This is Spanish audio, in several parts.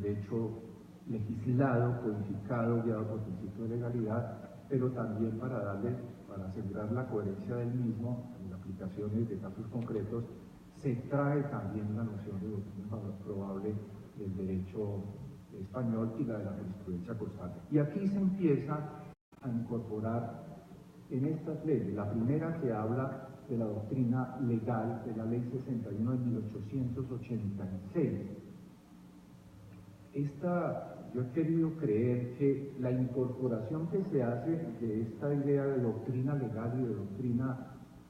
derecho legislado, codificado, guiado por principio de legalidad, pero también para asegurar la coherencia del mismo en aplicaciones de casos concretos, se trae también la noción de doctrina probable del derecho español y la de la jurisprudencia constante. Y aquí se empieza a incorporar en estas leyes, la primera que habla de la doctrina legal, de la Ley 61 de 1886. Yo he querido creer que la incorporación que se hace de esta idea de doctrina legal y de doctrina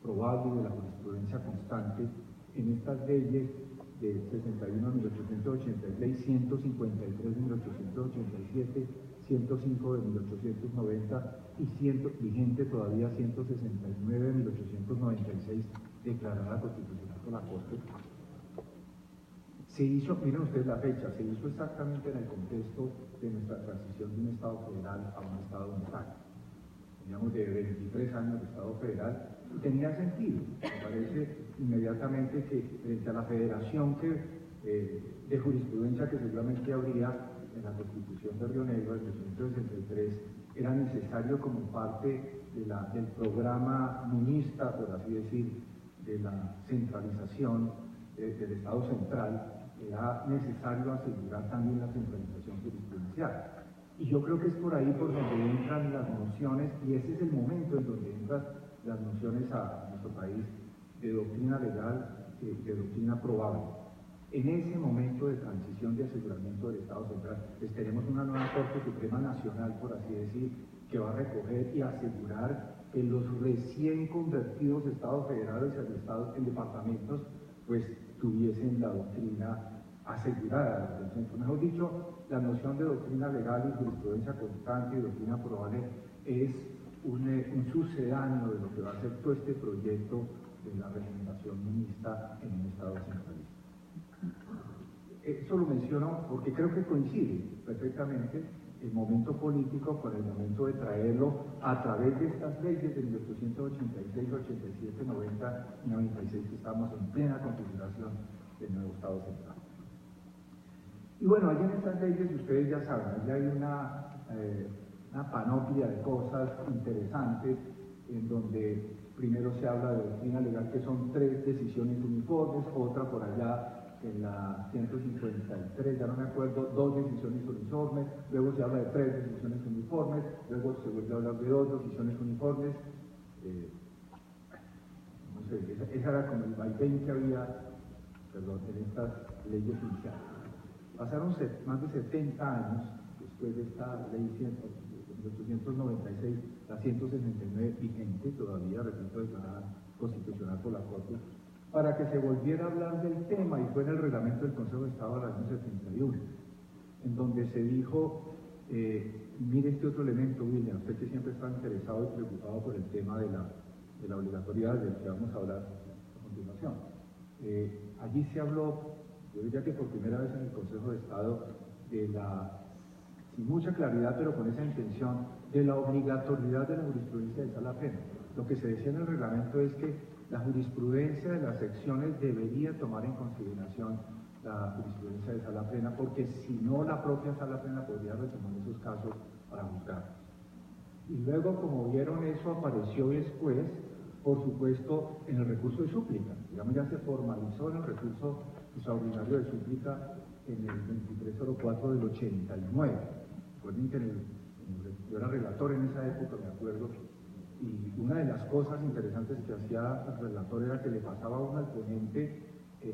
probable y de la jurisprudencia constante en estas leyes de 61 de 1886, 153 de 1887, 105 de 1890 y vigente todavía 169 de 1896, declarada constitucional por la Corte. Se hizo, miren ustedes la fecha, se hizo exactamente en el contexto de nuestra transición de un Estado federal a un Estado unitario. Teníamos de 23 años de Estado federal y tenía sentido. Me parece inmediatamente que frente a la federación de jurisprudencia que seguramente habría en la Constitución de Río Negro de 1863, era necesario como parte del programa munista, por así decir, de la centralización del Estado central, era necesario asegurar también la centralización jurisprudencial. Y yo creo que es por ahí por donde entran las nociones, y ese es el momento en donde entran las nociones a nuestro país de doctrina legal, de doctrina probable. En ese momento de transición de aseguramiento del Estado central, pues tenemos una nueva Corte Suprema Nacional, por así decir, que va a recoger y asegurar que los recién convertidos estados federales en departamentos, pues tuviesen la doctrina asegurada. Mejor dicho, la noción de doctrina legal y jurisprudencia constante y doctrina probable es un sucedáneo de lo que va a ser todo este proyecto de la regeneración munista en un Estado centralista. Eso lo menciono porque creo que coincide perfectamente el momento político con el momento de traerlo a través de estas leyes de 1886, 87, 90 y 96, que estamos en plena configuración del nuevo Estado central. Y bueno, allí en estas leyes, ustedes ya saben, allí hay una panoplia de cosas interesantes en donde primero se habla de doctrina legal, que son 3 decisiones uniformes, otra por allá en la 153, ya no me acuerdo, 2 decisiones uniformes, luego se habla de 3 decisiones uniformes, luego se vuelve a hablar de 2 decisiones uniformes. No sé, esa era como el vaivén que había, en estas leyes iniciales. Pasaron más de 70 años después de esta ley 1896, la 169 vigente todavía, repito, declarada constitucional por la Corte, para que se volviera a hablar del tema, y fue en el reglamento del Consejo de Estado del año 71, en donde se dijo, mire este otro elemento, William, usted que siempre está interesado y preocupado por el tema de la obligatoriedad del que vamos a hablar a continuación. Allí se habló, yo diría que por primera vez en el Consejo de Estado, sin mucha claridad, pero con esa intención, de la obligatoriedad de la jurisprudencia de sala plena. Lo que se decía en el reglamento es que la jurisprudencia de las secciones debería tomar en consideración la jurisprudencia de sala plena, porque si no, la propia sala plena podría retomar esos casos para juzgar. Y luego, como vieron, eso apareció después, por supuesto, en el recurso de súplica. Digamos, ya se formalizó en el recurso extraordinario de súplica en el 2304 del 89. Recuerden que yo era relator en esa época, me acuerdo, y una de las cosas interesantes que hacía el relator era que le pasaba a uno al ponente,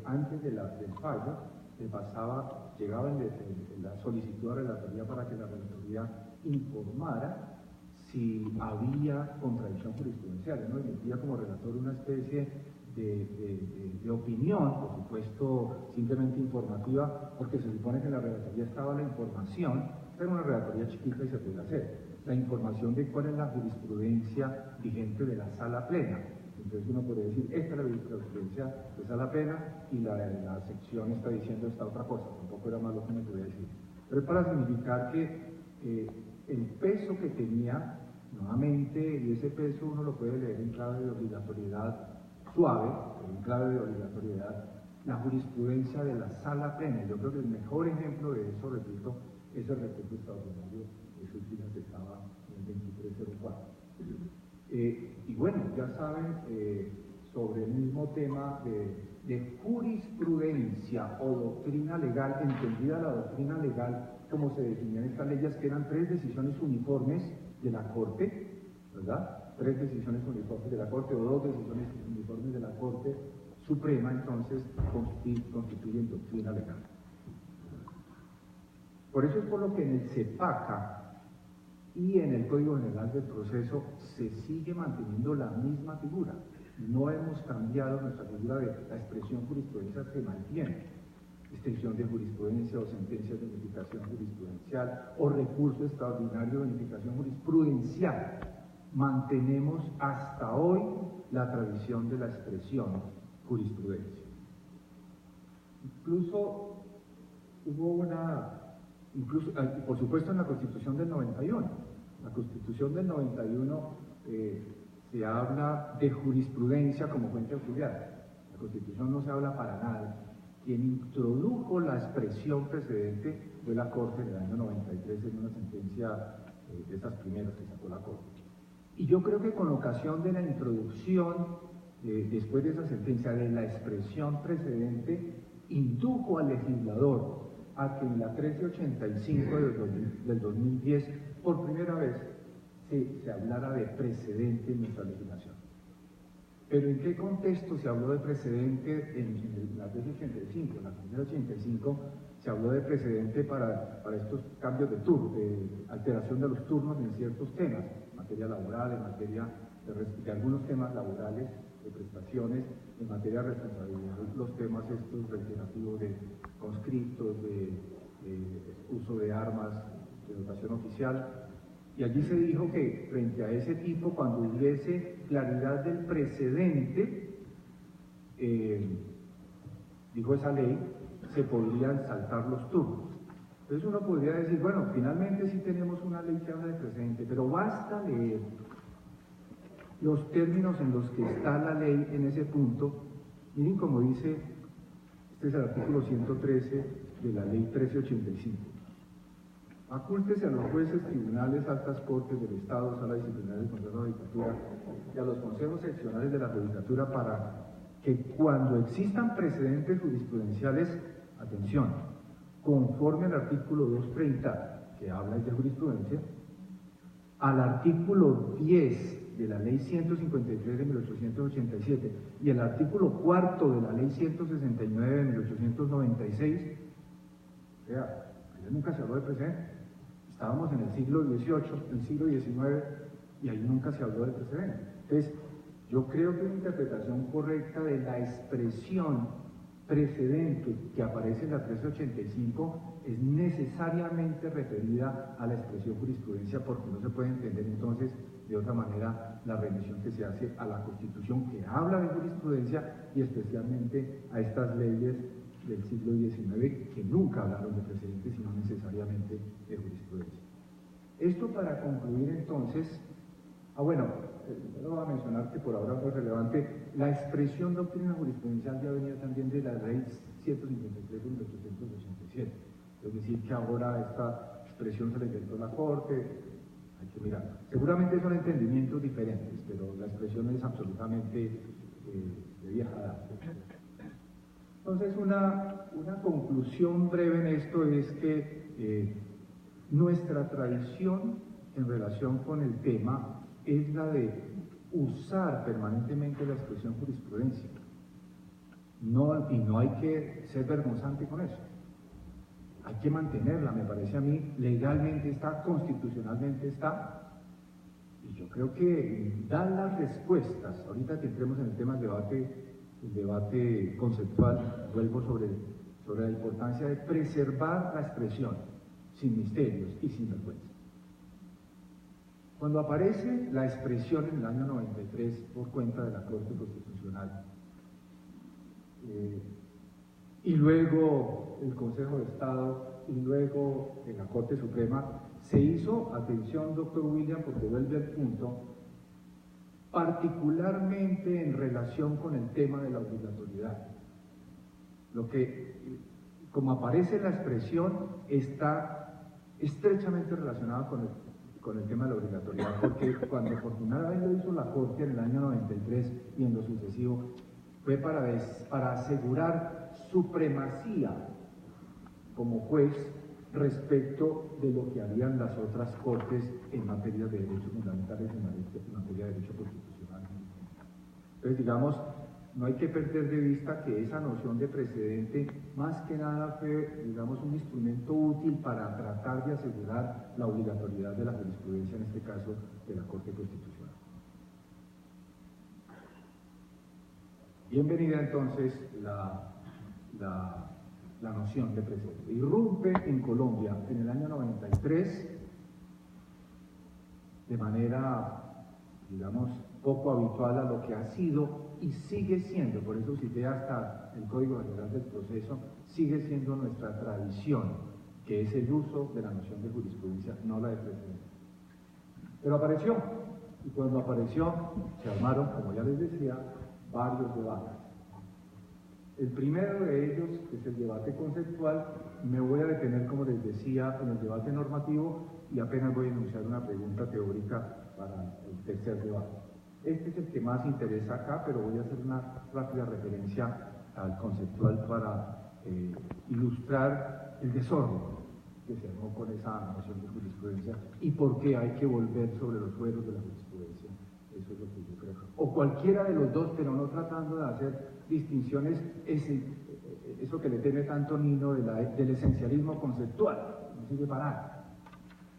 antes del fallo, llegaba en la solicitud de relatoría para que la relatoría informara si había contradicción jurisprudencial, ¿no? Y metía como relator una especie de opinión, por supuesto simplemente informativa, porque se supone que en la relatoría estaba la información, pero una relatoría chiquita y se puede hacer, la información de cuál es la jurisprudencia vigente de la sala plena. Entonces uno podría decir, esta es la jurisprudencia de sala plena y la sección está diciendo esta otra cosa, tampoco era más lo que me podía decir. Pero es para significar que el peso que tenía, nuevamente, y ese peso uno lo puede leer en clave de obligatoriedad suave, pero en clave de obligatoriedad la jurisprudencia de la Sala Plena. Yo creo que el mejor ejemplo de eso, repito, es el recurso extraordinario que se estaba en el 2304. Y bueno, ya saben, sobre el mismo tema de jurisprudencia o doctrina legal, entendida la doctrina legal como se definían estas leyes, que eran 3 decisiones uniformes de la Corte, ¿verdad? 3 decisiones uniformes de la Corte o 2 decisiones uniformes de la Corte Suprema, entonces constituyen doctrina legal. Por eso es por lo que en el CEPACA y en el Código General del Proceso se sigue manteniendo la misma figura. No hemos cambiado nuestra figura de la expresión jurisprudencia, se mantiene. Extensión de jurisprudencia o sentencias de unificación jurisprudencial o recurso extraordinario de unificación jurisprudencial. Mantenemos hasta hoy la tradición de la expresión jurisprudencia. Incluso hubo por supuesto en la Constitución del 91. La Constitución del 91 se habla de jurisprudencia como fuente auxiliar. La Constitución no se habla para nada. Quien introdujo la expresión precedente fue la Corte en el año 93 en una sentencia de estas primeras que sacó la Corte. Y yo creo que con ocasión de la introducción, después de esa sentencia, de la expresión precedente, indujo al legislador a que en la 1385 del 2010, por primera vez, se hablara de precedente en nuestra legislación. Pero ¿en qué contexto se habló de precedente en la 1385? En la 1385 se habló de precedente para estos cambios de turno, de alteración de los turnos en ciertos temas, en materia laboral, en materia de algunos temas laborales, de prestaciones, en materia de responsabilidad, los temas estos reiterativos de conscriptos, de uso de armas, de dotación oficial. Y allí se dijo que frente a ese tipo, cuando hubiese claridad del precedente, dijo esa ley, se podrían saltar los turnos. Entonces uno podría decir, bueno, finalmente sí tenemos una ley que habla de precedente, pero basta leer los términos en los que está la ley en ese punto. Miren como dice, este es el artículo 113 de la ley 1385. Acúltese a los jueces, tribunales, altas cortes del Estado, sala disciplinaria del Consejo de la Judicatura y a los consejos seccionales de la Judicatura para que cuando existan precedentes jurisprudenciales, atención, conforme al artículo 230, que habla de jurisprudencia, al artículo 10 de la ley 153 de 1887 y el artículo 4 de la ley 169 de 1896, o sea, allá nunca se habló de precedente. Estábamos en el siglo XVIII, en el siglo XIX, y ahí nunca se habló de precedente. Entonces, yo creo que una interpretación correcta de la expresión precedente que aparece en la 1385 es necesariamente referida a la expresión jurisprudencia, porque no se puede entender entonces de otra manera la remisión que se hace a la Constitución, que habla de jurisprudencia, y especialmente a estas leyes del siglo XIX que nunca hablaron de precedentes, sino necesariamente de jurisprudencia. Esto para concluir entonces, bueno, no voy a mencionar que por ahora fue relevante, la expresión doctrina jurisprudencial ya venía también de la ley 153 de 1887, es decir, que ahora esta expresión se le inventó la Corte, hay que mirar. Seguramente son entendimientos diferentes, pero la expresión es absolutamente de vieja data. Entonces, una conclusión breve en esto es que nuestra tradición en relación con el tema es la de usar permanentemente la expresión jurisprudencia. Y no hay que ser vergonzante con eso. Hay que mantenerla, me parece a mí, legalmente está, constitucionalmente está, y yo creo que dan las respuestas. Ahorita que entremos en el tema del debate conceptual, vuelvo sobre la importancia de preservar la expresión, sin misterios y sin vergüenza. Cuando aparece la expresión en el año 93 por cuenta de la Corte Constitucional, y luego el Consejo de Estado, y luego en la Corte Suprema, se hizo, atención doctor William, porque vuelve al punto, particularmente en relación con el tema de la obligatoriedad. Lo que, como aparece en la expresión, está estrechamente relacionado con el tema de la obligatoriedad, porque cuando por primera vez lo hizo la Corte en el año 93 y en lo sucesivo, fue para asegurar supremacía como juez respecto de lo que harían las otras cortes en materia de derechos fundamentales, en materia de derecho constitucional. Entonces, digamos, no hay que perder de vista que esa noción de precedente más que nada fue, digamos, un instrumento útil para tratar de asegurar la obligatoriedad de la jurisprudencia, en este caso de la Corte Constitucional. Bienvenida entonces la noción de precedente. Irrumpe en Colombia en el año 93 de manera, digamos, poco habitual a lo que ha sido y sigue siendo, por eso cité hasta el Código General del Proceso, sigue siendo nuestra tradición, que es el uso de la noción de jurisprudencia, no la de precedente. Pero apareció, y cuando apareció se armaron, como ya les decía, varios debates. El primero de ellos es el debate conceptual. Me voy a detener, como les decía, en el debate normativo y apenas voy a enunciar una pregunta teórica para el tercer debate. Este es el que más interesa acá, pero voy a hacer una rápida referencia al conceptual para ilustrar el desorden que se armó con esa noción de jurisprudencia y por qué hay que volver sobre los fueros de la jurisprudencia. Eso es lo que yo creo. O cualquiera de los dos, pero no tratando de hacer distinciones, eso que le teme tanto Nino del esencialismo conceptual, no sirve para nada.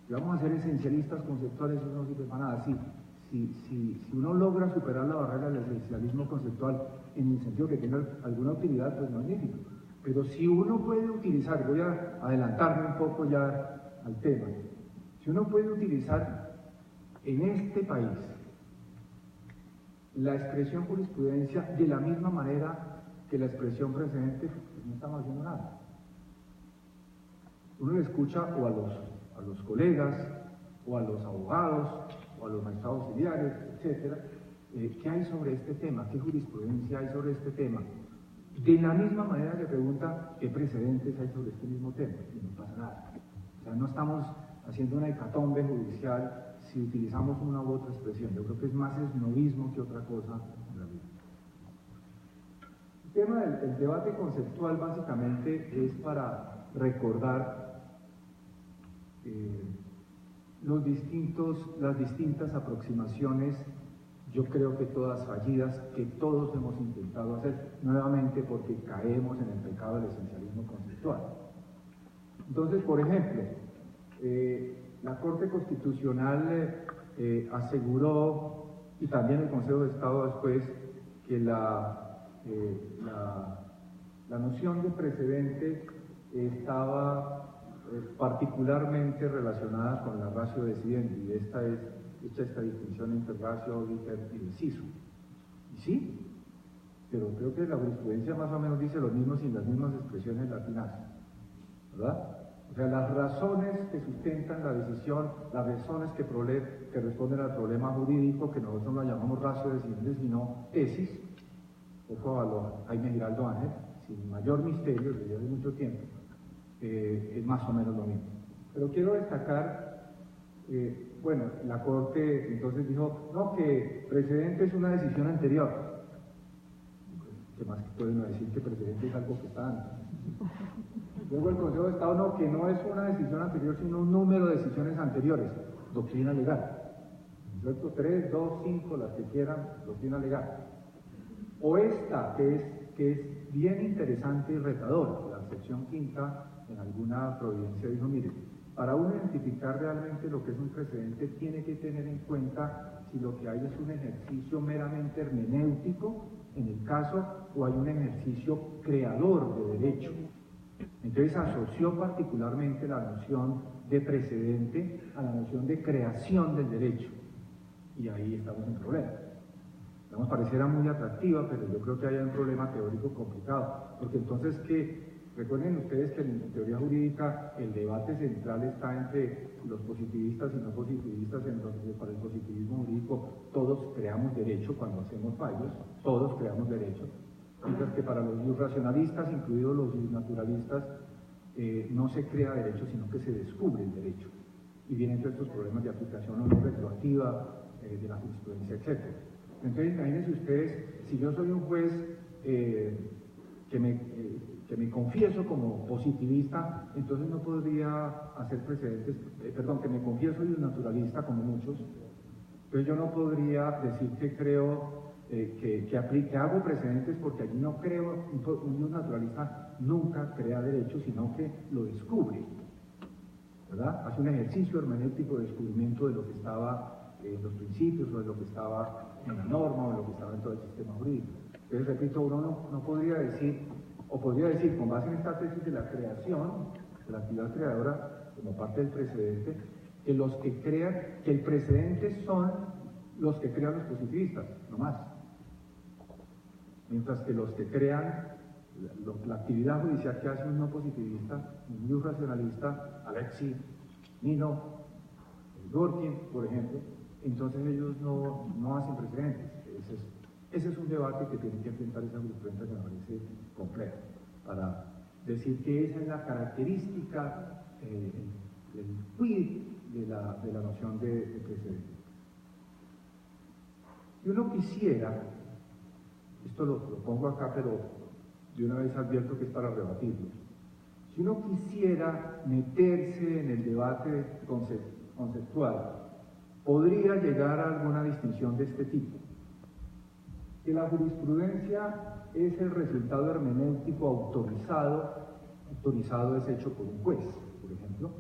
Si vamos a ser esencialistas conceptuales, eso no sirve para nada. Si uno logra superar la barrera del esencialismo conceptual en el sentido que tenga alguna utilidad, pues magnífico. Pero si uno puede utilizar, voy a adelantarme un poco ya al tema, si uno puede utilizar en este país la expresión jurisprudencia de la misma manera que la expresión precedente, pues no estamos haciendo nada. Uno le escucha o a los colegas, o a los abogados, o a los magistrados auxiliares, etcétera, ¿qué hay sobre este tema? ¿Qué jurisprudencia hay sobre este tema? De la misma manera que pregunta qué precedentes hay sobre este mismo tema, y no pasa nada. O sea, no estamos haciendo una hecatombe judicial si utilizamos una u otra expresión. Yo creo que es más esnovismo que otra cosa en realidad. El tema del debate conceptual básicamente es para recordar las distintas aproximaciones, yo creo que todas fallidas, que todos hemos intentado hacer, nuevamente porque caemos en el pecado del esencialismo conceptual. Entonces, por ejemplo, la Corte Constitucional aseguró, y también el Consejo de Estado después, que la noción de precedente estaba particularmente relacionada con la ratio decidendi, y esta es hecha esta distinción entre ratio, obiter y deciso. Y sí, pero creo que la jurisprudencia más o menos dice lo mismo sin las mismas expresiones latinas, ¿verdad? O sea, las razones que sustentan la decisión, las razones que responden al problema jurídico, que nosotros no llamamos ratio decidendi, sino tesis, poco valor, Jaime Giraldo Ángel, sin mayor misterio, desde hace mucho tiempo, es más o menos lo mismo. Pero quiero destacar, bueno, la Corte entonces dijo, no, que precedente es una decisión anterior. ¿Qué más pueden decir que precedente es algo que está antes? Luego el Consejo de Estado, no, que no es una decisión anterior, sino un número de decisiones anteriores, doctrina legal. ¿Cierto? 3, 2, 5, las que quieran, doctrina legal. O esta, que es bien interesante y retadora, la sección quinta, en alguna providencia dijo, mire, para uno identificar realmente lo que es un precedente, tiene que tener en cuenta si lo que hay es un ejercicio meramente hermenéutico, en el caso, o hay un ejercicio creador de derecho. Entonces asoció particularmente la noción de precedente a la noción de creación del derecho. Y ahí estamos en problema. Nos pareciera muy atractiva, pero yo creo que hay un problema teórico complicado. Porque entonces, recuerden ustedes que en teoría jurídica el debate central está entre los positivistas y no positivistas, en donde para el positivismo jurídico todos creamos derecho cuando hacemos fallos, todos creamos derecho. Mientras que para los racionalistas, incluidos los naturalistas, no se crea derecho, sino que se descubre el derecho. Y vienen todos estos problemas de aplicación o no retroactiva de la jurisprudencia, etc. Entonces, imagínense ustedes, si yo soy un juez que me confieso como positivista, entonces no podría hacer precedentes, perdón, que me confieso y un naturalista como muchos, entonces yo no podría decir que creo, que hago precedentes, porque allí no creo, un naturalista nunca crea derecho, sino que lo descubre, ¿verdad? Hace un ejercicio hermenéutico de descubrimiento de lo que estaba en los principios, o de lo que estaba en la norma, o de lo que estaba en todo el sistema jurídico. Entonces, repito, uno no podría decir, o podría decir, con base en esta tesis de la creación, de la actividad creadora, como parte del precedente, que los que crean, que el precedente son los que crean los positivistas, no más. Mientras que los que crean la actividad judicial que hace un no positivista, un no racionalista, Alexis, Nino, Dworkin, por ejemplo, entonces ellos no hacen precedentes. Ese es un debate que tiene que enfrentar esa jurisprudencia, que me parece compleja, para decir que esa es la característica, el quid de la noción de precedente. Si uno quisiera, esto lo pongo acá, pero de una vez advierto que es para rebatirlo, si uno quisiera meterse en el debate conceptual, podría llegar a alguna distinción de este tipo: que la jurisprudencia es el resultado hermenéutico autorizado es hecho por un juez, por ejemplo,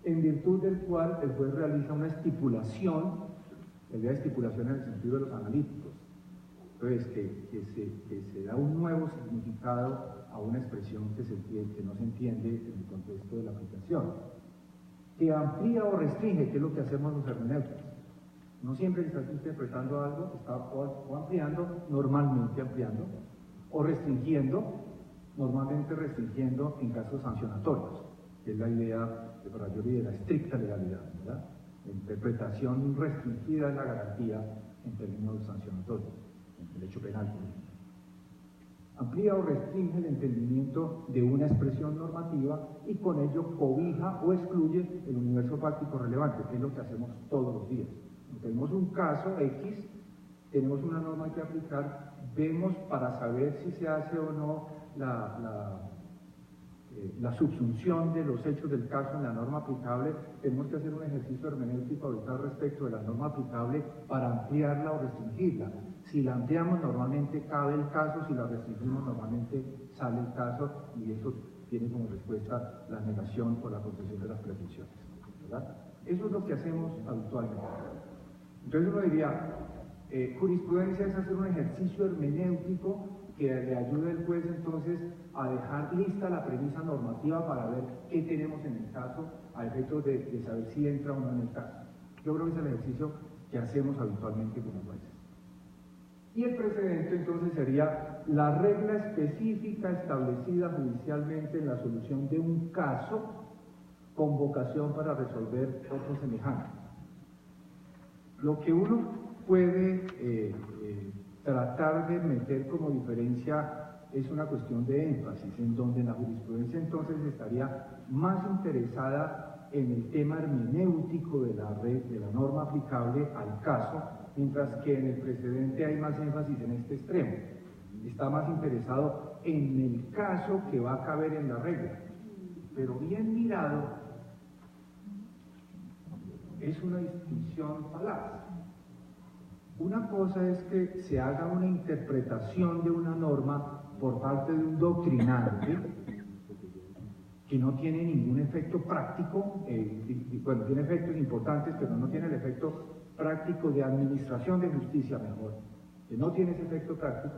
en virtud del cual el juez realiza una estipulación, la idea de estipulación en el sentido de los analíticos, entonces que se da un nuevo significado a una expresión que no se entiende en el contexto de la aplicación, que amplía o restringe, que es lo que hacemos los hermenéuticos. No siempre estás interpretando algo, está o ampliando, normalmente ampliando, o restringiendo, normalmente restringiendo en casos sancionatorios, que es la idea de Ferrajoli de la estricta legalidad, ¿verdad? La interpretación restringida es la garantía en términos sancionatorios, en el derecho penal. Amplía o restringe el entendimiento de una expresión normativa y con ello cobija o excluye el universo fáctico relevante, que es lo que hacemos todos los días. Tenemos un caso X, tenemos una norma que aplicar, vemos para saber si se hace o no la subsunción de los hechos del caso en la norma aplicable, tenemos que hacer un ejercicio hermenéutico ahorita respecto de la norma aplicable para ampliarla o restringirla. Si la ampliamos, normalmente cabe el caso; si la restringimos, normalmente sale el caso, y eso tiene como respuesta la negación o la concesión de las presunciones, ¿verdad? Eso es lo que hacemos habitualmente. Entonces uno diría, jurisprudencia es hacer un ejercicio hermenéutico que le ayude al juez entonces a dejar lista la premisa normativa para ver qué tenemos en el caso, a efectos de saber si entra o no en el caso. Yo creo que es el ejercicio que hacemos habitualmente como jueces. Y el precedente entonces sería la regla específica establecida judicialmente en la solución de un caso con vocación para resolver otro semejante. Lo que uno puede tratar de meter como diferencia es una cuestión de énfasis, en donde la jurisprudencia entonces estaría más interesada en el tema hermenéutico de la norma aplicable al caso, mientras que en el precedente hay más énfasis en este extremo. Está más interesado en el caso que va a caber en la regla. Pero bien mirado, es una distinción falaz. Una cosa es que se haga una interpretación de una norma por parte de un doctrinante que no tiene ningún efecto práctico, bueno, tiene efectos importantes, pero no tiene el efecto práctico de administración de justicia, mejor, que no tiene ese efecto práctico.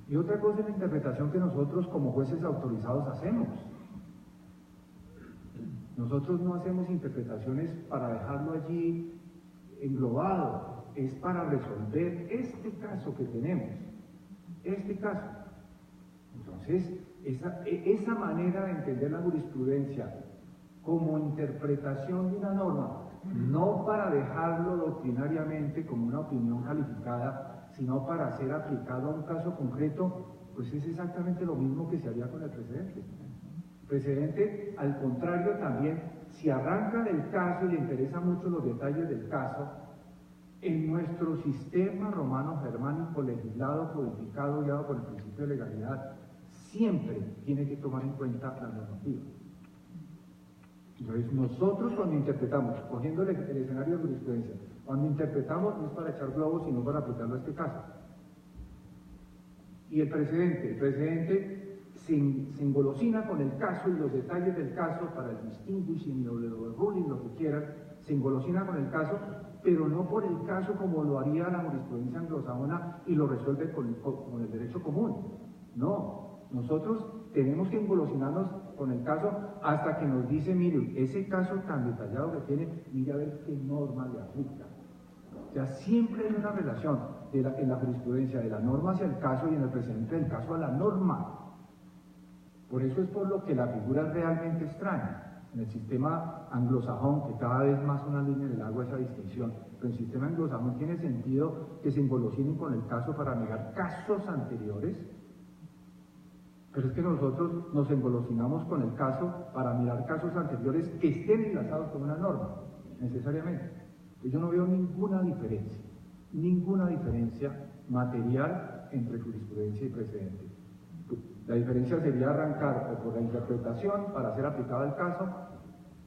Y otra cosa es la interpretación que nosotros como jueces autorizados hacemos. Nosotros no hacemos interpretaciones para dejarlo allí englobado, es para resolver este caso que tenemos, este caso. Entonces, esa manera de entender la jurisprudencia como interpretación de una norma, no para dejarlo doctrinariamente como una opinión calificada, sino para ser aplicado a un caso concreto, pues es exactamente lo mismo que se haría con el precedente. El precedente, al contrario, también, si arranca del caso y le interesan mucho los detalles del caso, en nuestro sistema romano-germánico legislado, codificado, guiado por el principio de legalidad, siempre tiene que tomar en cuenta la normativa. Entonces, nosotros cuando interpretamos, cogiendo el escenario de jurisprudencia, cuando interpretamos no es para echar globos, sino para aplicarlo a este caso. Y el precedente se engolosina con el caso y los detalles del caso para el distinguishing, el overruling, lo que quieran, se engolosina con el caso, pero no por el caso como lo haría la jurisprudencia anglosajona y lo resuelve con el derecho común. No, nosotros tenemos que engolosinarnos con el caso hasta que nos dice, mire, ese caso tan detallado que tiene, mire a ver qué norma le aplica. O sea, siempre hay una relación en la jurisprudencia de la norma hacia el caso y en el precedente del caso a la norma. Por eso es por lo que la figura es realmente extraña. En el sistema anglosajón, que cada vez más una línea del agua esa distinción, pero en el sistema anglosajón tiene sentido que se engolosinen con el caso para mirar casos anteriores, pero es que nosotros nos engolosinamos con el caso para mirar casos anteriores que estén enlazados con una norma, necesariamente. Yo no veo ninguna diferencia material entre jurisprudencia y precedente. La diferencia sería arrancar o por la interpretación para ser aplicada al caso,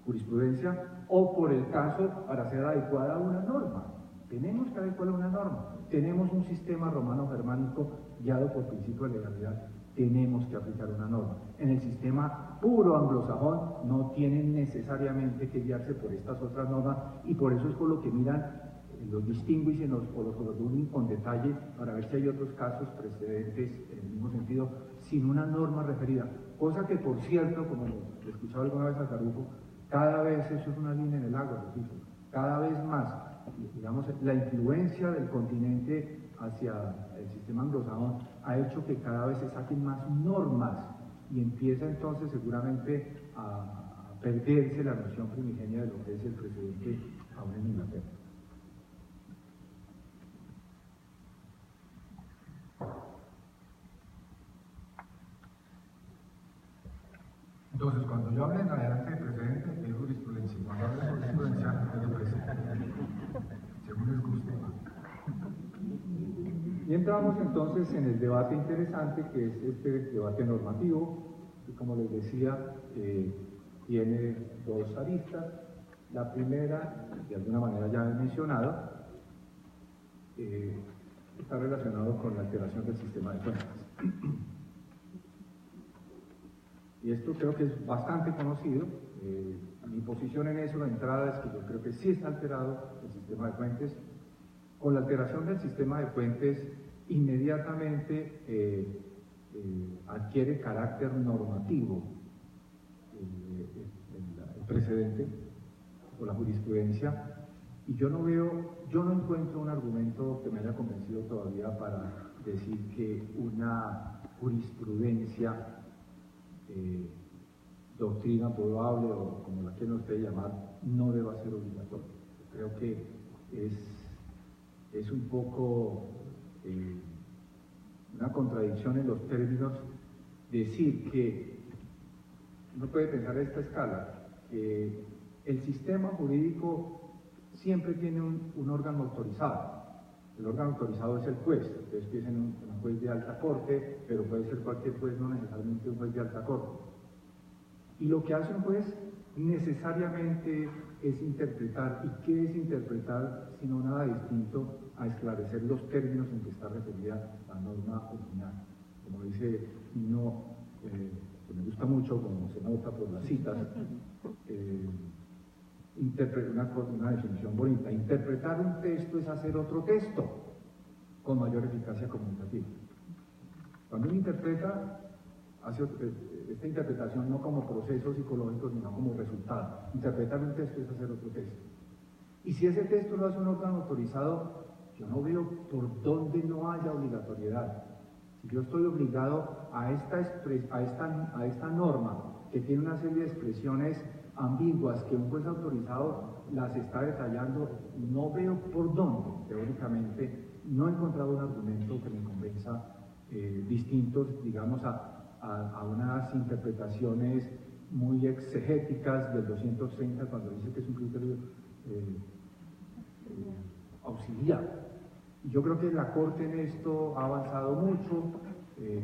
jurisprudencia, o por el caso para ser adecuada a una norma. Tenemos que adecuar a una norma. Tenemos un sistema romano-germánico guiado por principio de legalidad. Tenemos que aplicar una norma. En el sistema puro anglosajón no tienen necesariamente que guiarse por estas otras normas y por eso es por lo que miran los distinguishen o los overruling con detalle para ver si hay otros casos precedentes en el mismo sentido sin una norma referida. Cosa que, por cierto, como lo escuchaba alguna vez a Carujo, cada vez eso es una línea en el agua, repito, cada vez más, digamos, la influencia del continente hacia el sistema anglosajón ha hecho que cada vez se saquen más normas y empieza entonces seguramente a perderse la noción primigenia de lo que es el precedente ahora en Inglaterra. Entonces, cuando yo hable en adelante de precedente, es jurisprudencia. Cuando hable de jurisprudencia, es de precedente. Según les guste. Y entramos entonces en el debate interesante, que es este debate normativo, que como les decía, tiene dos aristas. La primera, de alguna manera ya he mencionado, está relacionado con la alteración del sistema de cuentas. Y esto creo que es bastante conocido. Mi posición en eso de entrada es que yo creo que sí está alterado el sistema de fuentes. Con la alteración del sistema de fuentes, inmediatamente adquiere carácter normativo el precedente o la jurisprudencia, y yo no encuentro un argumento que me haya convencido todavía para decir que una jurisprudencia doctrina probable o como la quieren ustedes llamar, no deba ser obligatoria. Creo que es un poco una contradicción en los términos decir que uno puede pensar a esta escala, que el sistema jurídico siempre tiene un órgano autorizado. El órgano autorizado es el juez. Ustedes piensan en un juez de alta corte, pero puede ser cualquier juez, no necesariamente un juez de alta corte. Y lo que hace un juez necesariamente es interpretar. ¿Y qué es interpretar? Sino nada distinto a esclarecer los términos en que está referida la norma original. Como dice uno, que me gusta mucho, como se nota por las citas, una definición bonita. Interpretar un texto es hacer otro texto con mayor eficacia comunicativa. Cuando uno interpreta, hace esta interpretación no como proceso psicológico, sino como resultado. Interpretar un texto es hacer otro texto. Y si ese texto lo hace un órgano autorizado, yo no veo por dónde no haya obligatoriedad. Si yo estoy obligado a esta norma, que tiene una serie de expresiones ambiguas que un juez autorizado las está detallando, no veo por dónde, teóricamente, no he encontrado un argumento que me convenza distintos, digamos, a unas interpretaciones muy exegéticas del 230 cuando dice que es un criterio auxiliar. Y yo creo que la Corte en esto ha avanzado mucho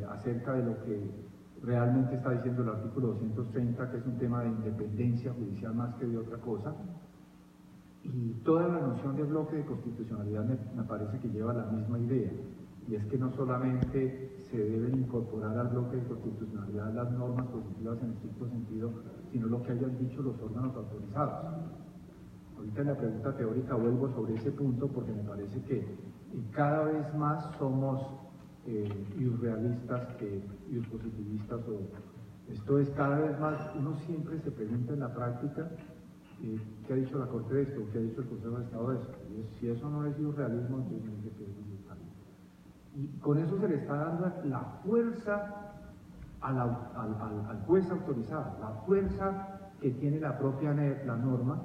acerca de lo que realmente está diciendo el artículo 230, que es un tema de independencia judicial más que de otra cosa. Y toda la noción de bloque de constitucionalidad me parece que lleva la misma idea, y es que no solamente se deben incorporar al bloque de constitucionalidad las normas positivas en estricto sentido, sino lo que hayan dicho los órganos autorizados. Ahorita en la pregunta teórica vuelvo sobre ese punto porque me parece que cada vez más somos irrealistas que positivistas. Esto es cada vez más, uno siempre se pregunta en la práctica ¿qué ha dicho la Corte de esto? ¿Qué ha dicho el Consejo de Estado de esto? Y si eso no es irrealismo, entonces no es que es irrealismo. Y con eso se le está dando la fuerza al juez autorizado, la fuerza que tiene la propia la norma,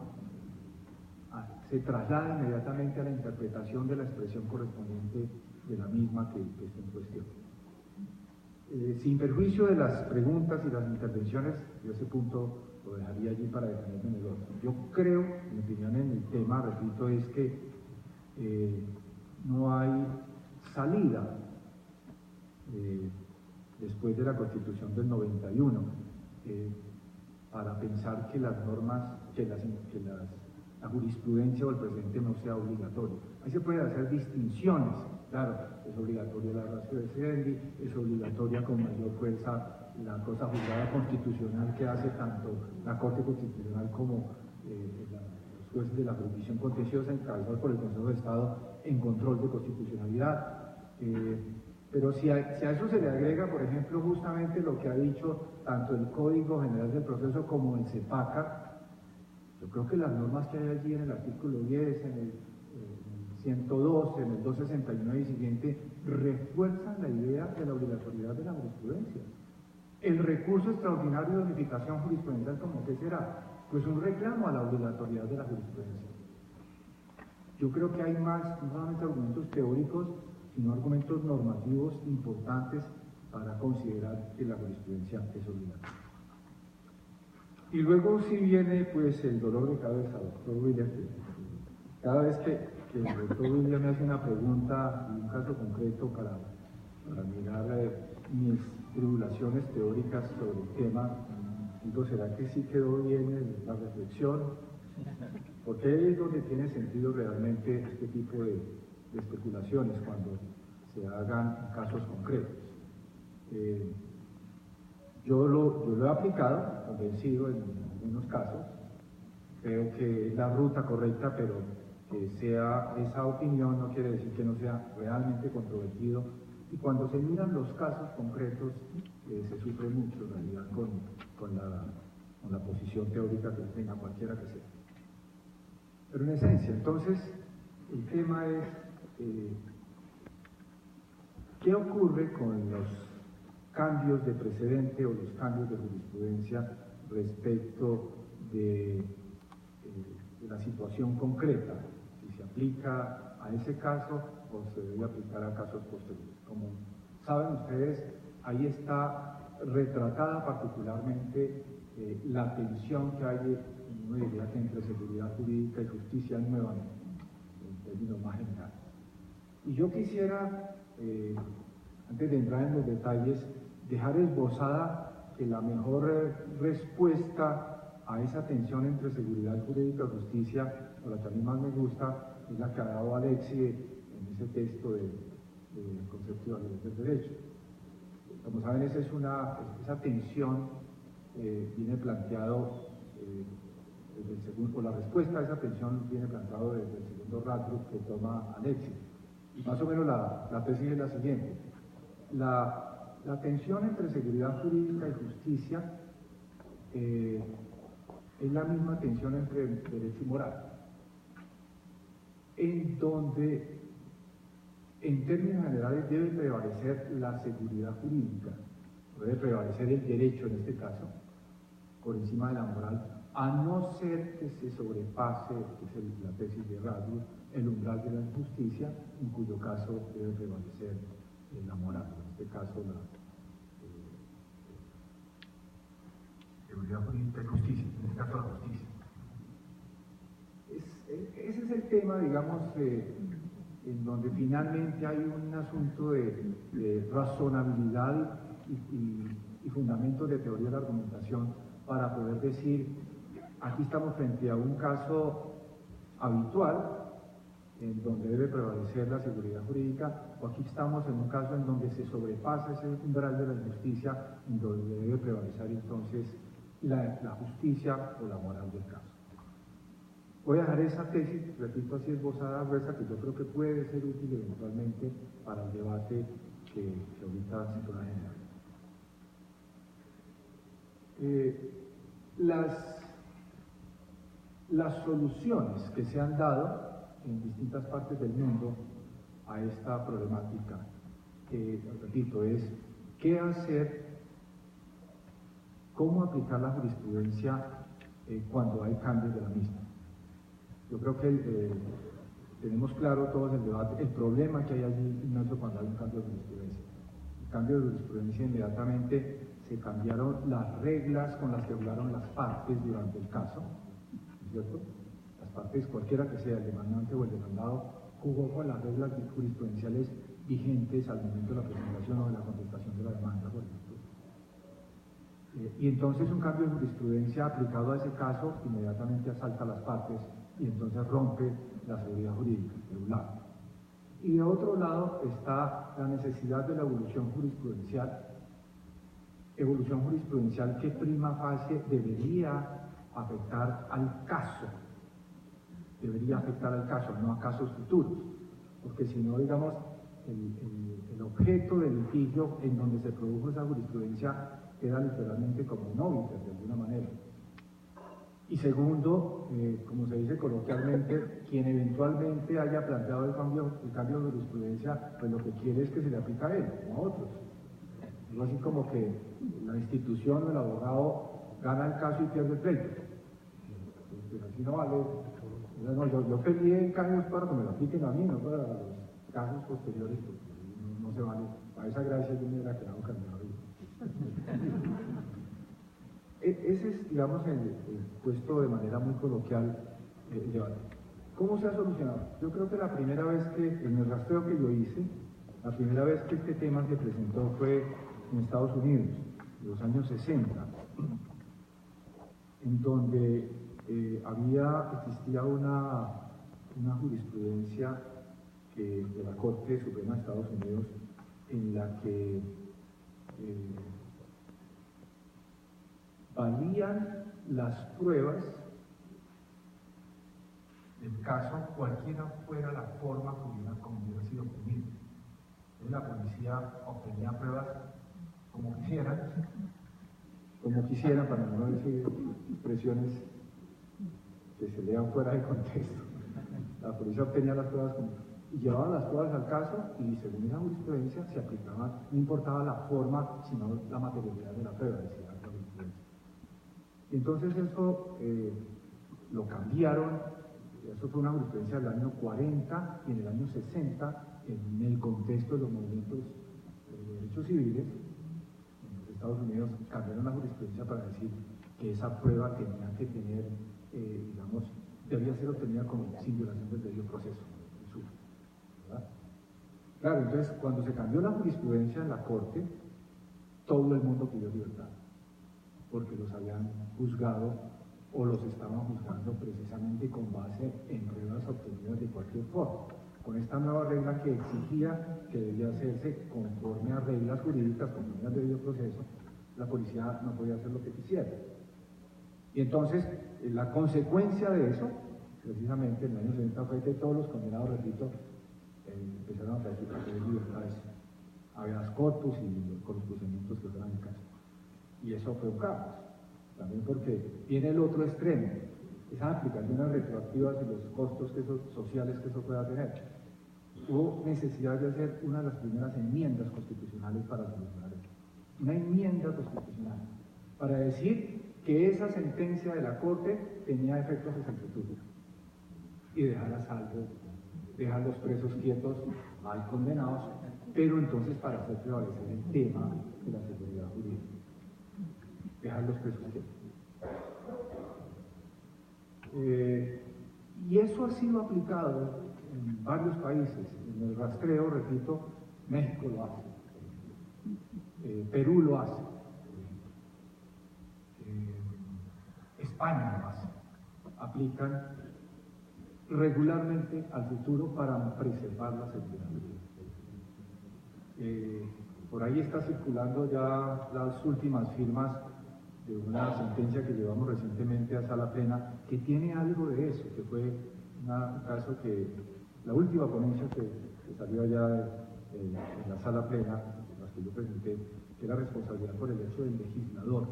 se traslada inmediatamente a la interpretación de la expresión correspondiente de la misma que está en cuestión. Sin perjuicio de las preguntas y las intervenciones, yo ese punto lo dejaría allí para detenerme en el otro. Yo creo, mi opinión en el tema, repito, es que no hay salida después de la Constitución del 91 para pensar que las normas, la jurisprudencia o el precedente no sea obligatorio. Ahí se pueden hacer distinciones, claro, es obligatoria la ratio de Sedendi, es obligatoria con mayor fuerza la cosa juzgada constitucional que hace tanto la Corte Constitucional como los jueces de la jurisdicción contenciosa encabezados por el Consejo de Estado en control de constitucionalidad. Pero si a eso se le agrega, por ejemplo, justamente lo que ha dicho tanto el Código General del Proceso como el CEPACA, yo creo que las normas que hay allí en el artículo 10, en el 112, en el 269 y siguiente, refuerzan la idea de la obligatoriedad de la jurisprudencia. El recurso extraordinario de unificación jurisprudencial, ¿cómo qué será? Pues un reclamo a la obligatoriedad de la jurisprudencia. Yo creo que hay más, no solamente argumentos teóricos, sino argumentos normativos importantes para considerar que la jurisprudencia es obligatoria. Y luego sí viene pues el dolor de cabeza, doctor William. Cada vez que el doctor William me hace una pregunta y un caso concreto para mirar mis tribulaciones teóricas sobre el tema, digo, ¿será que sí quedó bien la reflexión? Porque es donde tiene sentido realmente este tipo de especulaciones, cuando se hagan casos concretos. Yo lo he aplicado, convencido en algunos casos, creo que es la ruta correcta, pero que sea esa opinión no quiere decir que no sea realmente controvertido, y cuando se miran los casos concretos se sufre mucho en realidad con la posición teórica que tenga cualquiera que sea. Pero en esencia, entonces, el tema es ¿qué ocurre con los cambios de precedente o los cambios de jurisprudencia respecto de la situación concreta? Si se aplica a ese caso o se debe aplicar a casos posteriores. Como saben ustedes, ahí está retratada particularmente la tensión que hay, uno diría que entre seguridad jurídica y justicia nuevamente, en términos más generales. Y yo quisiera, antes de entrar en los detalles, dejar esbozada que la mejor respuesta a esa tensión entre seguridad jurídica y justicia, o la que a mí más me gusta, es la que ha dado Alexi en ese texto del concepto de validez del derecho. Como saben, esa tensión viene planteado desde el segundo, o la respuesta a esa tensión viene planteado desde el segundo ratio que toma Alexi. Y más o menos la tesis es la siguiente. La tensión entre seguridad jurídica y justicia es la misma tensión entre derecho y moral, en donde en términos generales debe prevalecer la seguridad jurídica, debe prevalecer el derecho en este caso, por encima de la moral, a no ser que se sobrepase, que es la tesis de Rasmus, el umbral de la injusticia, en cuyo caso debe prevalecer la moral, en este caso la seguridad jurídica y justicia, en este caso la justicia. Ese es el tema, digamos, en donde finalmente hay un asunto de razonabilidad y fundamentos de teoría de la argumentación para poder decir, aquí estamos frente a un caso habitual en donde debe prevalecer la seguridad jurídica, o aquí estamos en un caso en donde se sobrepasa ese umbral de la injusticia, en donde debe prevalecer entonces la justicia o la moral del caso. Voy a dejar esa tesis, repito así esbozada, gruesa, que yo creo que puede ser útil eventualmente para el debate que ahorita se pone en las soluciones que se han dado en distintas partes del mundo a esta problemática, repito, es qué hacer, cómo aplicar la jurisprudencia cuando hay cambios de la misma. Yo creo que tenemos claro todos el debate, el problema que hay allí, Ignacio, cuando hay un cambio de jurisprudencia. El cambio de jurisprudencia, inmediatamente se cambiaron las reglas con las que hablaron las partes durante el caso, ¿cierto? Las partes, cualquiera que sea, el demandante o el demandado, jugó con las reglas jurisprudenciales vigentes al momento de la presentación o de la contestación de la demanda, por ejemplo. Y entonces un cambio de jurisprudencia aplicado a ese caso inmediatamente asalta a las partes y entonces rompe la seguridad jurídica, de un lado. Y de otro lado está la necesidad de la evolución jurisprudencial que prima facie debería afectar al caso, no a casos futuros, porque si no, digamos, el objeto del litigio en donde se produjo esa jurisprudencia queda literalmente como nómita, de alguna manera. Y segundo, como se dice coloquialmente, quien eventualmente haya planteado el cambio de jurisprudencia, pues lo que quiere es que se le aplique a él, no a otros. Algo así como que la institución o el abogado gana el caso y pierde el pleito. Pues así no vale. Yo peleé cambios para que me lo apliquen a mí, no para los casos posteriores, porque no se vale. A esa gracia yo me hubiera quedado cambiado. Ese es, digamos, puesto de manera muy coloquial el debate. ¿Cómo se ha solucionado? Yo creo que la primera vez que, en el rastreo que yo hice, la primera vez que este tema se presentó fue en Estados Unidos, en los años 60, en donde existía una jurisprudencia de la Corte Suprema de Estados Unidos en la que valían las pruebas del caso, cualquiera fuera la forma como hubiera sido obtenido. La policía obtenía pruebas como quisieran, para no decir expresiones que se lean fuera de contexto. La policía obtenía las pruebas y llevaban las pruebas al caso, y según esa jurisprudencia se aplicaban, no importaba la forma, sino la materialidad de la prueba, decía la jurisprudencia. Y entonces eso lo cambiaron. Eso fue una jurisprudencia del año 40 y en el año 60, en el contexto de los movimientos de derechos civiles, en los Estados Unidos cambiaron la jurisprudencia para decir que esa prueba tenía que tener, debía ser obtenida sin violación del debido proceso, ¿verdad? Claro, entonces cuando se cambió la jurisprudencia en la Corte, todo el mundo pidió libertad, porque los habían juzgado o los estaban juzgando precisamente con base en pruebas obtenidas de cualquier forma, con esta nueva regla que exigía que debía hacerse conforme a reglas jurídicas, conforme al debido proceso. La policía no podía hacer lo que quisiera. Y entonces, la consecuencia de eso, precisamente en el año 70, fue que todos los condenados, repito, empezaron a pedir libertades habeas corpus y con los procedimientos que fueran en caso. Y eso fue un caos. También porque viene el otro extremo, esas aplicaciones retroactivas y los costos sociales que eso pueda tener. Hubo necesidad de hacer una de las primeras enmiendas constitucionales para solucionar eso. Una enmienda constitucional para decir que esa sentencia de la Corte tenía efectos ejecutorios y dejar a salvo, dejar los presos quietos, mal condenados, pero entonces para hacer prevalecer el tema de la seguridad jurídica, dejar los presos quietos. Y eso ha sido aplicado en varios países. En el rastreo, repito, México lo hace, Perú lo hace, España lo hace. Aplican regularmente al futuro para preservar la seguridad. Por ahí está circulando ya las últimas firmas de una sentencia que llevamos recientemente a sala plena, que tiene algo de eso, que fue un caso que, la última ponencia que salió allá en la sala plena, las que yo presenté, que era responsabilidad por el hecho del legislador,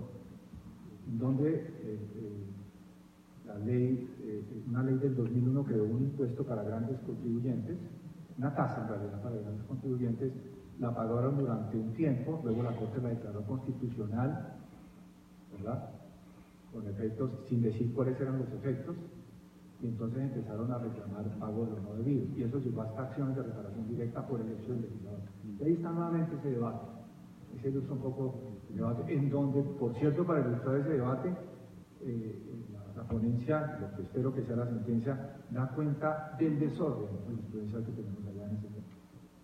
donde la ley, una ley del 2001 creó un impuesto para grandes contribuyentes, una tasa en realidad para grandes contribuyentes, la pagaron durante un tiempo, luego la Corte la declaró constitucional, ¿verdad? Con efectos, sin decir cuáles eran los efectos, y entonces empezaron a reclamar pagos de lo no debidos, y eso llevó hasta acciones de reparación directa por el hecho del legislador. Y ahí está nuevamente ese debate, ese ilustra un poco el debate, en donde, por cierto, para ilustrar ese debate, la ponencia, lo que espero que sea la sentencia, da cuenta del desorden jurisprudencial que tenemos allá en ese tema.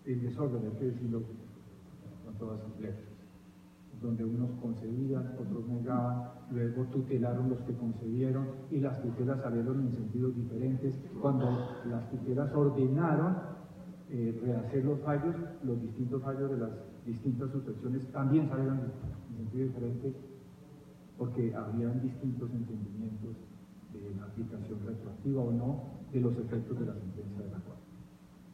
El desorden, hay que decirlo con todas sus letras, donde unos concedían, otros negaban, luego tutelaron los que concedieron y las tutelas salieron en sentidos diferentes. Cuando las tutelas ordenaron rehacer los fallos, los distintos fallos de las distintas sucesiones también salieron en sentido diferente, porque habían distintos entendimientos de la aplicación retroactiva o no de los efectos de la sentencia de la Corte.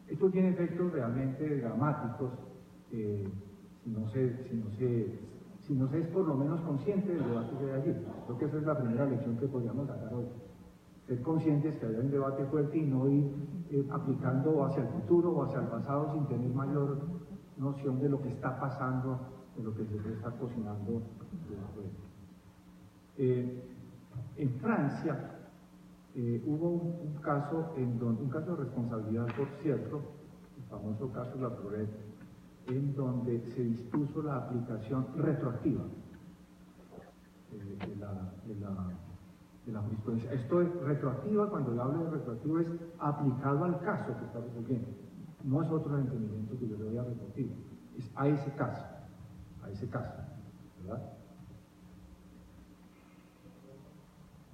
Esto tiene efectos realmente dramáticos si no se es por lo menos consciente del debate que hay allí. Creo que esa es la primera lección que podríamos sacar hoy. Ser conscientes que hay un debate fuerte y no ir aplicando hacia el futuro o hacia el pasado sin tener mayor noción de lo que está pasando, de lo que se está cocinando debajo de esto. En Francia hubo un caso un caso de responsabilidad, por cierto, el famoso caso de la Florette, en donde se dispuso la aplicación retroactiva de la jurisprudencia. Esto es retroactiva, cuando yo hablo de retroactivo es aplicado al caso que está resolviendo. No es otro entendimiento que yo le voy a repetir, es a ese caso, ¿verdad?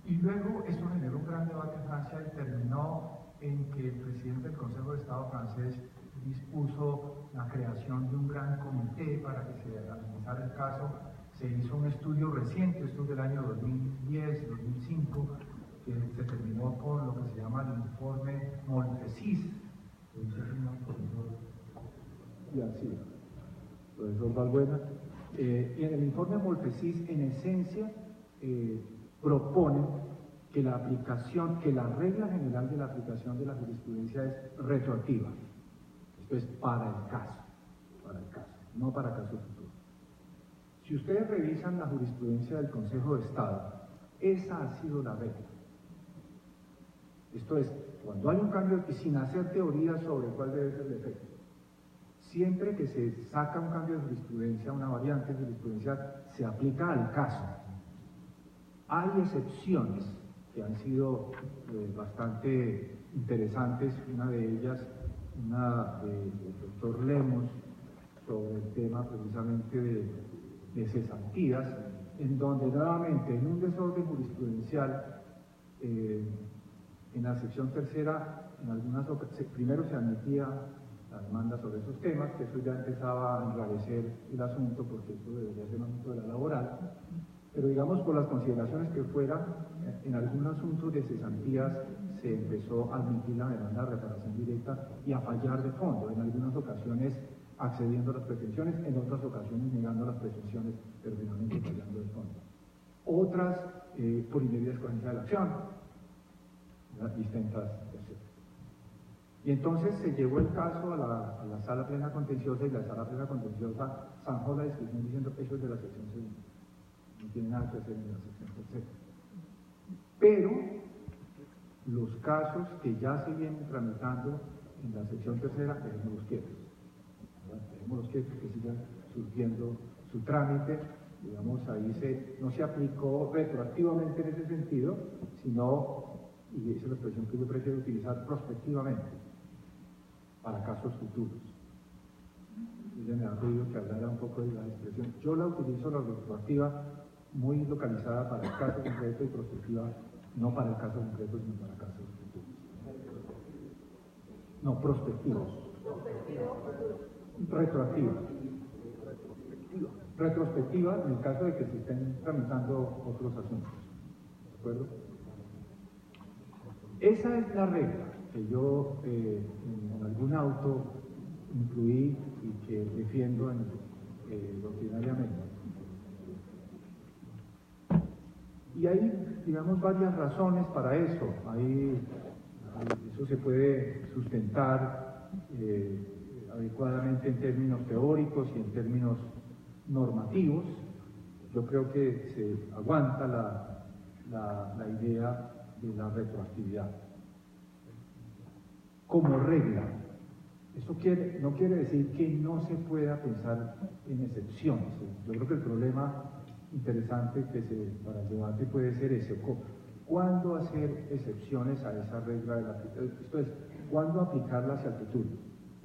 Y luego esto generó un gran debate en Francia y terminó en que el presidente del Consejo de Estado francés dispuso la creación de un gran comité para que se analizara el caso. Se hizo un estudio reciente, esto es del año 2010, 2005, que se terminó con lo que se llama el informe Molfesis. Y así, profesor Valbuena. Y en el informe Molfesis, en esencia, propone que la regla general de la aplicación de la jurisprudencia es retroactiva. Esto es para el caso, no para casos futuros. Si ustedes revisan la jurisprudencia del Consejo de Estado, esa ha sido la regla. Esto es, cuando hay un cambio, y sin hacer teorías sobre cuál debe ser el efecto, siempre que se saca un cambio de jurisprudencia, una variante de jurisprudencia, se aplica al caso. Hay excepciones que han sido bastante interesantes, una de ellas, una del doctor Lemos, sobre el tema precisamente de cesantías, en donde nuevamente en un desorden jurisprudencial, en la sección tercera, en algunas ocasiones, primero se admitía la demanda sobre esos temas, que eso ya empezaba a enrarecer el asunto, porque eso debería ser un asunto de la laboral, pero digamos por las consideraciones que fuera, en algún asunto de cesantías se empezó a admitir la demanda de reparación directa y a fallar de fondo, en algunas ocasiones accediendo a las pretensiones, en otras ocasiones negando las pretensiones, pero finalmente fallando de fondo. Otras por indebida escogencia de la acción, distintas, etc. Y entonces se llevó el caso a la sala plena contenciosa, y la sala plena contenciosa zanjó la discusión diciendo que eso es de la sección segunda. no tiene nada que hacer en la sección tercera. Pero los casos que ya se vienen tramitando en la sección tercera, dejémoslos quietos. Dejémoslos quietos, que sigan surgiendo su trámite. Digamos, ahí no se aplicó retroactivamente en ese sentido, sino, y esa es la expresión que yo prefiero utilizar, prospectivamente, para casos futuros. Ella me ha pedido que hablara un poco de la expresión. Yo la utilizo, la retroactiva, muy localizada para el caso concreto y prospectiva, no para el caso concreto, sino para casos futuros. No, prospectivos. Retroactiva. Retrospectiva en el caso de que se estén tramitando otros asuntos. ¿De acuerdo? Esa es la regla que yo en algún auto incluí y que defiendo ordinariamente. Y hay, digamos, varias razones para eso. Eso se puede sustentar adecuadamente en términos teóricos y en términos normativos. Yo creo que se aguanta la idea de la retroactividad como regla. Eso no quiere decir que no se pueda pensar en excepciones. Yo creo que el problema interesante para el debate puede ser ese: ¿cuándo hacer excepciones a esa regla de la aplicación? Esto es, ¿cuándo aplicarla hacia el futuro?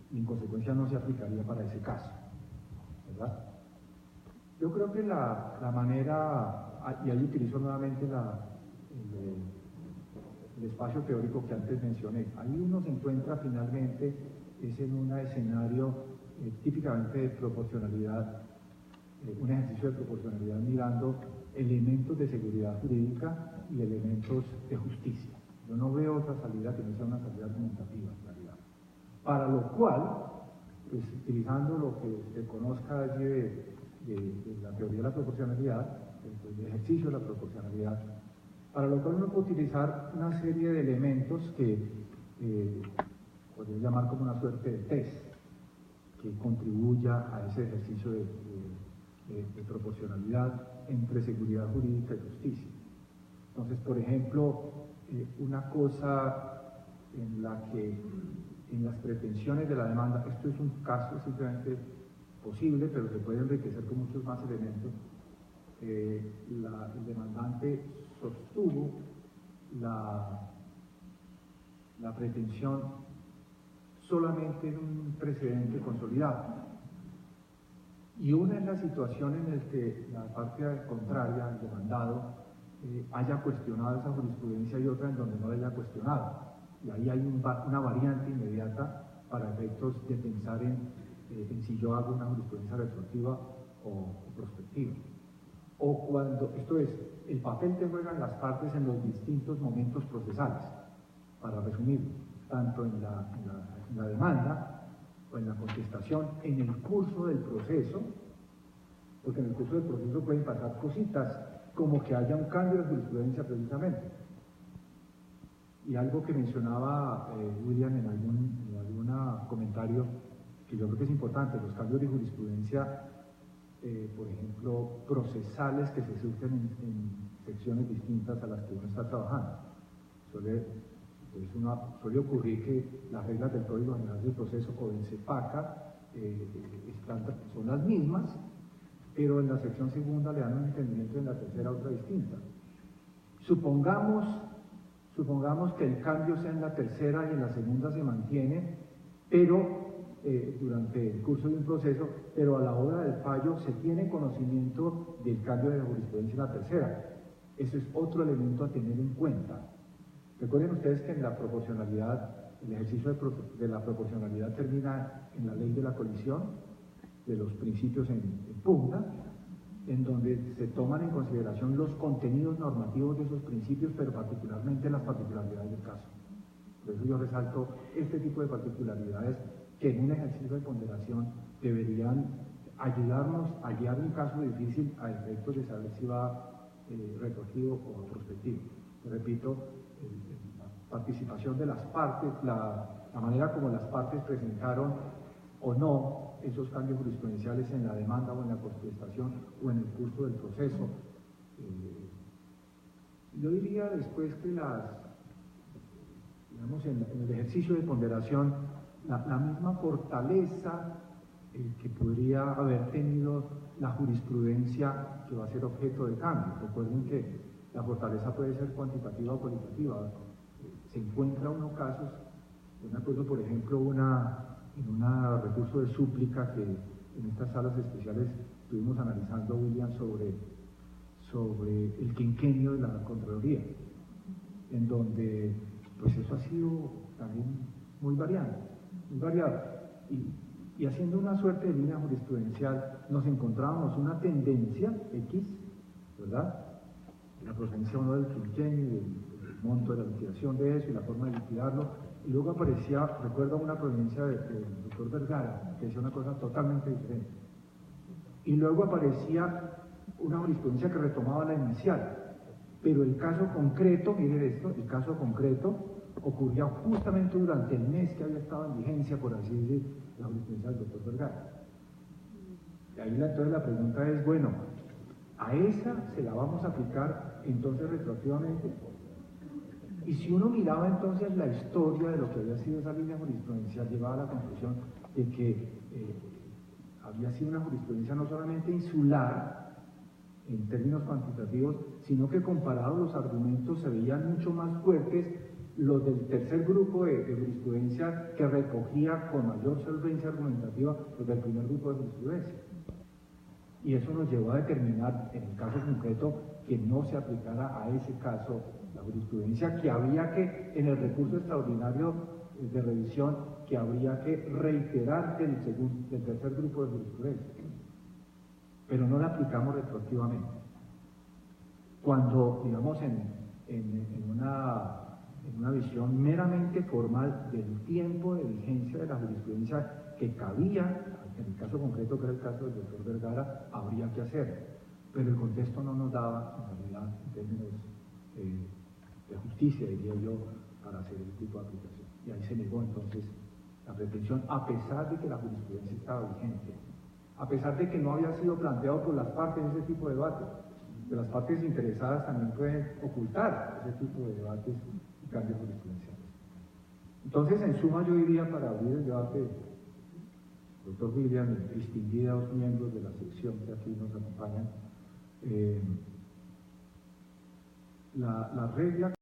Y en consecuencia no se aplicaría para ese caso, ¿verdad? Yo creo que la manera, y ahí utilizo nuevamente el espacio teórico que antes mencioné, ahí uno se encuentra finalmente es en un escenario típicamente de proporcionalidad, un ejercicio de proporcionalidad mirando elementos de seguridad jurídica y elementos de justicia. Yo no veo otra salida que no sea una salida argumentativa, en realidad. Para lo cual, pues utilizando lo que se conozca allí de la teoría de la proporcionalidad, del ejercicio de la proporcionalidad, para lo cual uno puede utilizar una serie de elementos que podría llamar como una suerte de test que contribuya a ese ejercicio de proporcionalidad entre seguridad jurídica y justicia. Entonces, por ejemplo, una cosa en la que en las pretensiones de la demanda, esto es un caso simplemente posible, pero se puede enriquecer con muchos más elementos. El demandante sostuvo la pretensión solamente en un precedente consolidado. Y una es la situación en la que la parte contraria, el demandado, haya cuestionado esa jurisprudencia y otra en donde no la haya cuestionado. Y ahí hay una variante inmediata para efectos de pensar en si yo hago una jurisprudencia retroactiva o prospectiva. O cuando, esto es, el papel que juegan las partes en los distintos momentos procesales, para resumir, tanto en la demanda o en la contestación, en el curso del proceso, porque en el curso del proceso pueden pasar cositas, como que haya un cambio de jurisprudencia precisamente. Y algo que mencionaba William en algún comentario, que yo creo que es importante, los cambios de jurisprudencia, por ejemplo, procesales que se surgen en secciones distintas a las que uno está trabajando. Suele ocurrir que las reglas del Código General del Proceso o del CEPACA son las mismas, pero en la sección segunda le dan un entendimiento y en la tercera otra distinta. Supongamos que el cambio sea en la tercera y en la segunda se mantiene, pero durante el curso de un proceso, pero a la hora del fallo se tiene conocimiento del cambio de la jurisprudencia en la tercera. Eso es otro elemento a tener en cuenta. Recuerden ustedes que en la proporcionalidad, el ejercicio de la proporcionalidad termina en la ley de la colisión, de los principios en pugna, en donde se toman en consideración los contenidos normativos de esos principios, pero particularmente las particularidades del caso. Por eso yo resalto este tipo de particularidades que en un ejercicio de ponderación deberían ayudarnos a guiar un caso difícil a efectos de saber si va retroactivo o prospectivo. Repito, la participación de las partes, la manera como las partes presentaron o no esos cambios jurisprudenciales en la demanda o en la contestación o en el curso del proceso, Yo diría después que digamos, en el ejercicio de ponderación, la misma fortaleza que podría haber tenido la jurisprudencia que va a ser objeto de cambio. Recuerden que la fortaleza puede ser cuantitativa o cualitativa. Se encuentra unos casos, yo me acuerdo por ejemplo en un recurso de súplica que en estas salas especiales estuvimos analizando, William, sobre el quinquenio de la Contraloría, en donde pues eso ha sido también muy variado. Y haciendo una suerte de línea jurisprudencial, nos encontrábamos una tendencia X, ¿verdad? La procedencia o no del quinquenio, el monto de la liquidación de eso y la forma de liquidarlo. Y luego aparecía, recuerdo una providencia del doctor Vergara, que decía una cosa totalmente diferente. Y luego aparecía una jurisprudencia que retomaba la inicial. Pero el caso concreto, miren esto, el caso concreto ocurría justamente durante el mes que había estado en vigencia, por así decir, la jurisprudencia del doctor Vergara. Y ahí entonces la pregunta es, bueno, ¿a esa se la vamos a aplicar entonces retroactivamente? Y si uno miraba entonces la historia de lo que había sido esa línea jurisprudencial, llevaba a la conclusión de que había sido una jurisprudencia no solamente insular en términos cuantitativos, sino que comparados los argumentos se veían mucho más fuertes los del tercer grupo de jurisprudencia, que recogía con mayor solvencia argumentativa los del primer grupo de jurisprudencia. Y eso nos llevó a determinar, en el caso concreto, que no se aplicara a ese caso la jurisprudencia, que había que, en el recurso extraordinario de revisión, que habría que reiterar del tercer grupo de jurisprudencia. Pero no la aplicamos retroactivamente. Cuando, digamos, en una visión meramente formal del tiempo de vigencia de la jurisprudencia que cabía, en el caso concreto que era el caso del doctor Vergara, habría que hacerlo. Pero el contexto no nos daba, en realidad, en términos de justicia, diría yo, para hacer ese tipo de aplicación. Y ahí se negó entonces la pretensión, a pesar de que la jurisprudencia estaba vigente, a pesar de que no había sido planteado por las partes ese tipo de debate. Que las partes interesadas también pueden ocultar ese tipo de debates y cambios jurisprudenciales. Entonces, en suma, yo diría, para abrir el debate, doctor William y distinguidos miembros de la sección que aquí nos acompañan, la regla